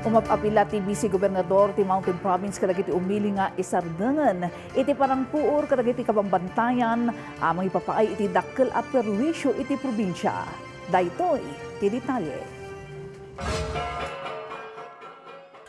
Umapapila ti Vice Gobernador ti Mountain Province kadagiti umili nga isardengan iti parang puor kadagiti kabambantayan amang ipapaay iti dakkel a perwisyo iti probinsya. Daytoy ti detalye.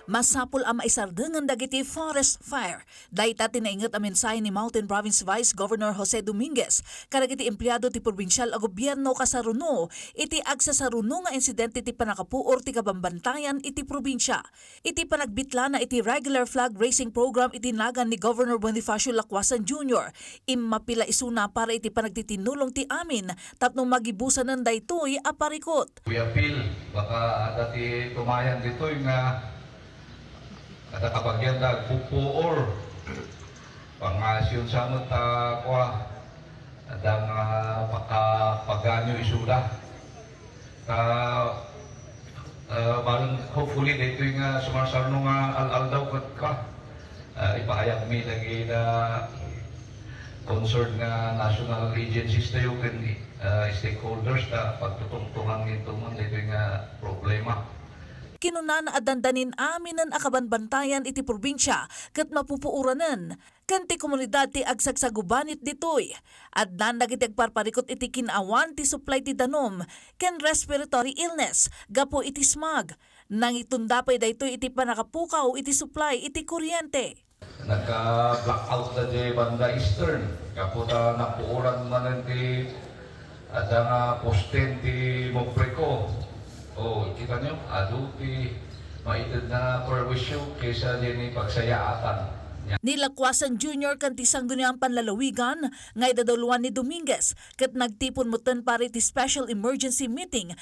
Masapul ang maisardengan dagiti forest fire. Dayta tinaingat ang mensahe ni Mountain Province Vice Governor Jose Dominguez kadagiti empleyado ti probinsyal a gobyerno kasaruno iti agsasaruno nga insidente ti panakapuor ti kabambantayan iti probinsya. Iti panagbitla na iti regular flag raising program iti nagan ni Governor Bonifacio Lacuasan Jr. Immapila isuna para iti panagtitinulong ti amin tapno magibusan ng daytoy a parikot. We appeal baka dati tumayan dito nga kada kapagyan nagpupuor pangasyon sa mo ta kwa adang pagganyo isuda balang hopefully dito nga sumasarno nga al daw ka ipahayag mi lagi na concerned nga national agencies tayo kan stakeholders na pagtutungtungan nito man dito nga problema. Kinunan adandanin aminan akabanbantayan iti probinsya ket mapupuuranen kanti komunidad ti agsagsagubanit ditoy adnan dagiti agparparikot iti kinawan ti supply ti danom ken respiratory illness gapo iti smog nang itundapay daytoy iti panakapukaw iti supply iti kuryente. Nagka-blackout na di banda eastern kaputa napuuran man ti ada nga posten ti Mopreco. Oh, kita nyo, adupi, maitid na perwisyo kaysa din pagsayaatan. Nilakwasan Jr. kantisang dunyang panlalawigan nga idaduluan ni Dominguez ket nagtipon moten pare ti special emergency meeting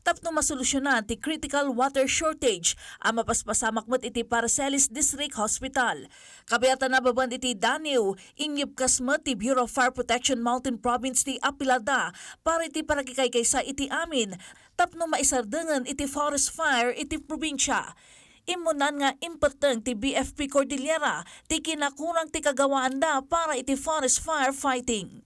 tapno masolusyonan ti critical water shortage ang mapaspasamak met iti Paracelis District Hospital. Kabayatan na baban iti Daniw, ingyip kasmet ti Bureau of Fire Protection Mountain Province ti Apilada para iti paragikaykaysa iti amin tapno maisardengan iti forest fire iti probinsya. Imunan nga impeteng ti BFP Cordillera ti kinakurang ti kagawaan da para iti forest fire fighting.